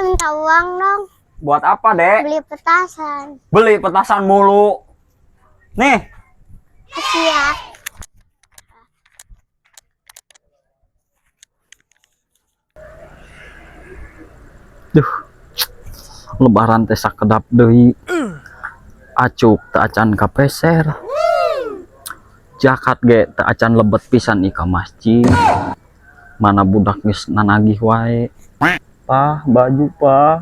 minta uang dong. Buat apa, Dek? Beli petasan. Beli petasan mulu. Nih. Kasih ya. Duh. Lebaran teh sakedap deui. Acuk teu acan kapeser. Jakat ge teu acan lebet pisan ika masjid. Mana budak geus nanagih wae. Pah, baju, Pah.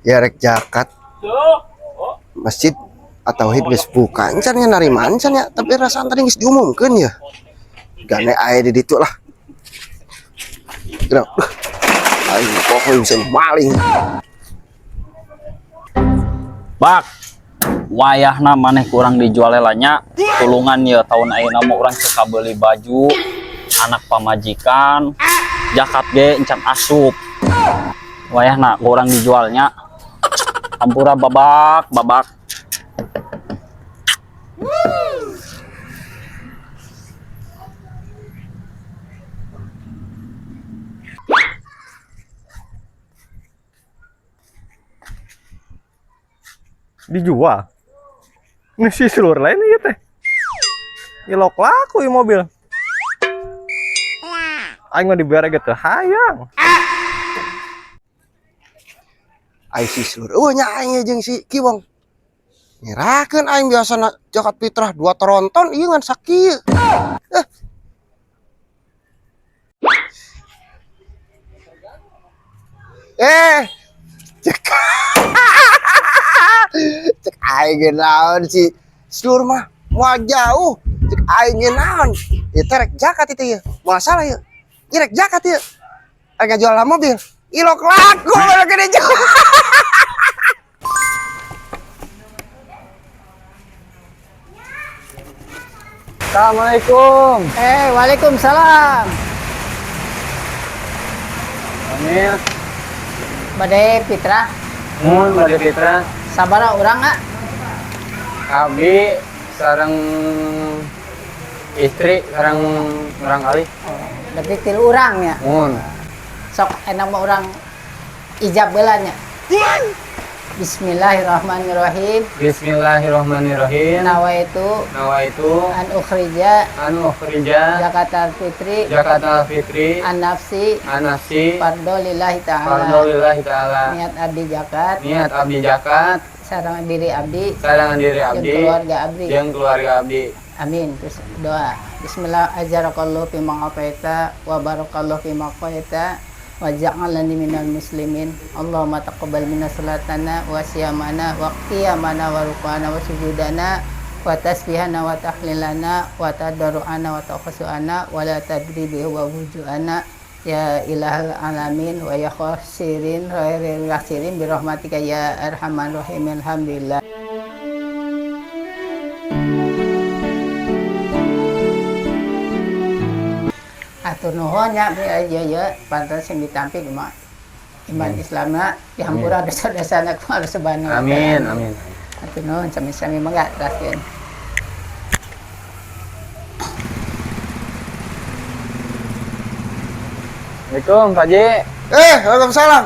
Ya rek jakat masjid atau hib geus buka encan nya narima encan ya, tapi rasaan tadi geus diumumkeun ya gane aya di ditu lah gerak aing pokoknya bisa maling Bak, wayahna maneh kurang dijual lelanya tulungan ya tahun ayeuna mah urang suka beli baju anak pamajikan jakat ge encan asup wayahna kurang dijualnya ampura babak dijual ngisi seluruh lain ya teh ilok laku ya mobil aing mah dibere gitu hayang aing si seluruh nya aing jeung si Kiwong ngirakeun aing biasana jakat fitrah 2 tronton ieu ngan sakieu cek cek aing ge naon si seluruh mah moal jauh cek aing ge naon ieu teh rek jakat itu ya masalah ya ieu rek jakat ya rek jual mobil ilok laku gede jual. Assalamualaikum. Waalaikumsalam. Amil. Bade Fitra, Bade Fitra. sabaraha urang nggak? Abi sareng istri sareng urang kali. Berarti 3 urang ya. Sok enak mah urang ijab beulanya. Bismillahirrahmanirrahim. Bismillahirrahmanirrahim. Nawaitu an ukhrija zakatal fitri an nafsi fardhu lillahi ta'ala. Niat abdi zakat sareng diri abdi jeung keluarga abdi. Amin. Terus doa. Bismillah ajarakallahu fi ma afaita wa barakallahu fi ma qaita wa ja'alani minal muslimin. Allahumma taqabbal minna salatana wa siyamana wa qiyamana wa rukana wa sujudana wa tasbihana wa tahlilana wa tadarruana wa taqasuana wa la tadribi wa wujuana ya ilahal alamin wa ya khasirin ghairil khasirin bi rahmatika ya arhamar rahim. Alhamdulillah. Atur nuhun nya ya pantas yang ditampil iman Islamna dihampura dosa-dosana ku Allah Subhanahu wa taala. Amin. Atur nuhun sami-sami mangga teraskeun. Assalamualaikum Pak Ji. Waalaikumsalam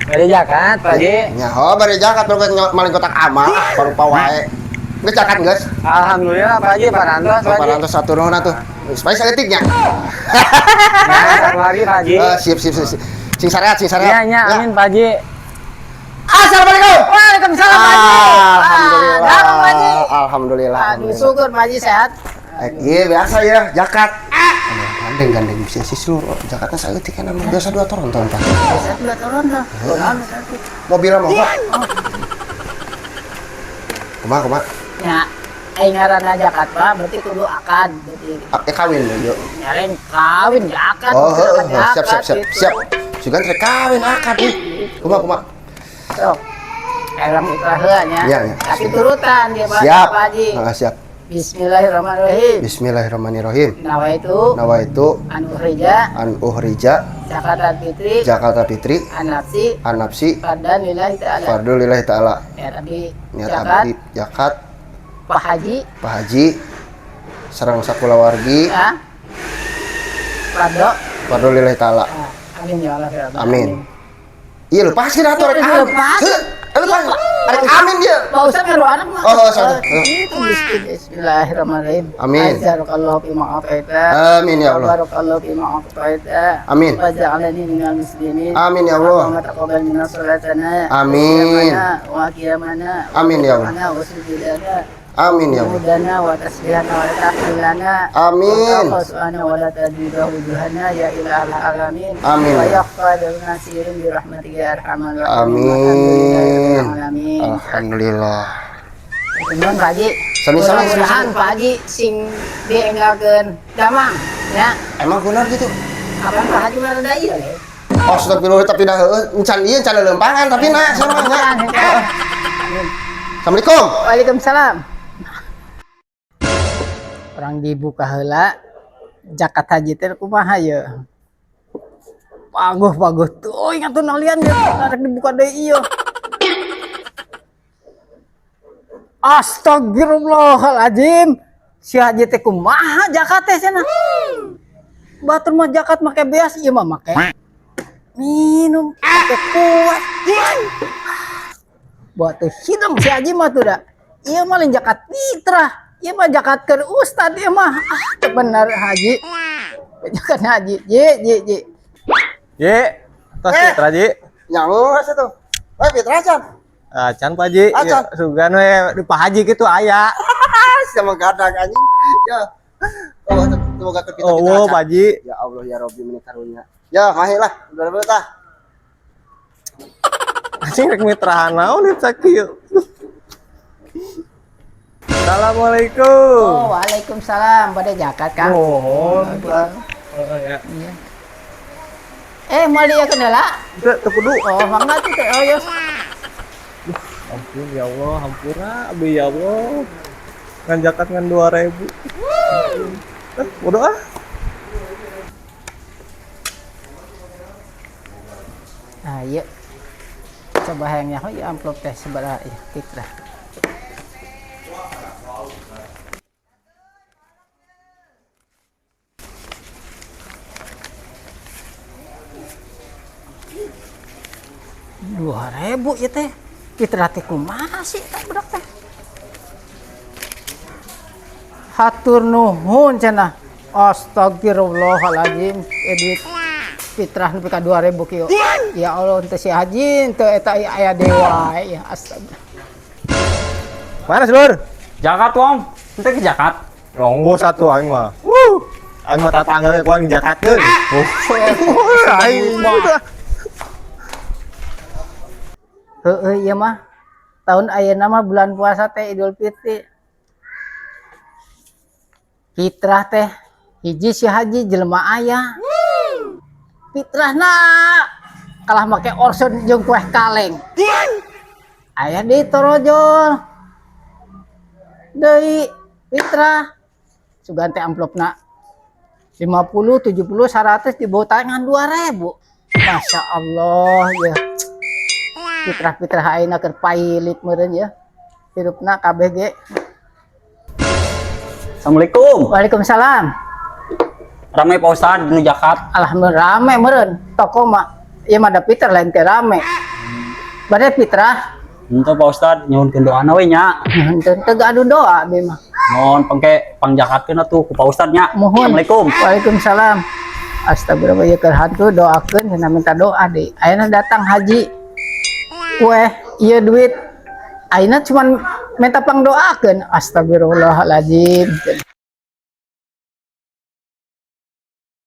Bade jakat Pak Ji. nyaho bari jakat baru maling kotak amal baru pawae geus jakat geus Alhamdulillah Pak Ji parantos Pak Ji. parantos satu nuhun atuh supaya saeutiknya Ya, satu lagi Pak Ji. siap sing sareat Iya, amin Pak Ji. Assalamualaikum. Waalaikumsalam Pak Ji. Datang Pak Ji. Alhamdulillah. Aduh syukur Pak Ji sehat. Iya biasa ya jakat. Gandeng bisa si seluruh jakatnya saeutik kan biasa 2 tronton Pak. Biasa 2 turun tuh. Mobil mah Kumaha? Ya, aing ngaranna zakat Pak, berarti kudu akad berarti. Kawin yuk. Nyaren kawin zakat. Oh, siap. Sugan rek kawin akad nih. Kumaha? Sok. Elam ikhlas heula nya. Iya. Tapi turutan dia Pak. Siap. Pak Haji. Siap. Bismillahirrahmanirrahim. Nawaitu an ukhrija zakatal fitri an nafsi fardhu lillahi ta'ala. Ya, Niat abdi zakat Pak Haji, Pak Haji, sareng sakulawargi, ya. Pardo. Pardo lillahi taala. Amin ya Allah ya Rabbal Amin. alamin. Iya lepas sih atuh rek. Iya, lepas. Lepas. Rek amin dia. Pak Ustaz ngaruh anak mah. Oh, sorry. Itu bismillahirrahmanirrahim. Amin. Jazakallahu fi ma ataita. Amin ya Allah. Barakallahu fi ma ataita. Amin. Wa ja'alani minal muslimin. Amin ya Allah. Allahumma taqabbal minna salatana. Amin. Wa qiyamana. Amin ya Allah. Wa sujudana. Amin ya Allah. Mudana wa tasbihana wa tahmilana. Amin. Wa subhana wa la tadbiru wujuhana ya ilahal alamin. Amin. Wa yaqbal nasirin bi rahmatika ya arhamar Amin. Amin. Alhamdulillah. Nuhun Pak Haji. Sami-sami. Mudah-mudahan Pak Haji sing dienggalkeun damang ya. Emang benar gitu? Kapan Pak Haji mah rada ieu le. Astagfirullah tapi dah encan ieu encan lempangan tapi nah sama nya. Assalamualaikum. Waalaikumsalam. Orang dibuka heula zakat haji teh kumaha ye? Bagus tuh ingat tuh nalian ya rek dibuka deui ieu. Astagfirullahaladzim. Si haji teh kumaha zakat teh cenah? Batur mah zakat make beas ieu mah make minum make kuat. Buat tuh hidung si haji mah tuh dah. Ieu mah lain zakat fitrah. Ieu mah zakat ke ustad ieu mah. Bener haji. Zakat haji. Ji. Ye, tos Fitra Ji. Nyawas atuh. Fitra can. Acan Pak Ji. Acan. Ya, sugan we di Pak Haji gitu aya. Sama gadag anjing. Ya. Oh, semoga kita Oh, Pak Ji. Ya Allah ya Robbi menikarunya. Ya, mahi lah. Udah tah. Anjing rek mitrahan naon eta kieu. Assalamualaikum. Oh, waalaikumsalam. Pada zakat Kang. Oh, Iya. Mau dia kendala? teu kudu. Oh, mangga tuh teh. Oh, yos. Ampun ya Allah, hampura abi ya Allah. Ngan zakat ngan 2000. Bodoh ah. Nah, iya. Coba hayangnya ya amplop teh seberapa ya, fitrah. Rp2.000 ya teh. Fitrah teh kumaha sih tak bedak teh. Hatur nuhun cenah. Astagfirullahaladzim. Edit fitrah nepi ka 2000 kieu. Ya Allah teu si haji teu eta aya dewa ya astagfirullah. Mana Lur? Zakat wong, ente ke zakat. Ronggo satu aing mah. Aing mah tatangga ku aing zakatkeun. Aing mah. Heeh ieu mah tahun ayeuna mah bulan puasa teh Idul Fitri. Fitrah teh hiji si haji jelema aya. Fitrahna kalah make orson jeung kueh kaleng. Aya di torojol. Deui fitrah sugan teh amplopna 50, 70, 100 di bawah tangan 2000. Masya Allah ya. Fitrah-fitrah ayeuna keur pailit meureun ya. Hirupna kabeh ge. Assalamualaikum. Waalaikumsalam. Ramai Pak Ustad dinu zakat. Alhamdulillah rame meureun. Toko mah ieu mah da fitrah lain teh rame. Bade fitrah. Henteu Pak Ustad nyuhunkeun doana we nya. Henteu gaduh doa abi mah. Mohon pangke pangjakakeun atuh ku Pak Ustad nya. Mohon. Assalamualaikum. Waalaikumsalam. Astagfirullah ya keur hantu doakeun cenah minta doa deui. Ayeuna datang haji. Kue ieu duit ayeuna cuman minta pangdoakeun. Astagfirullahaladzim.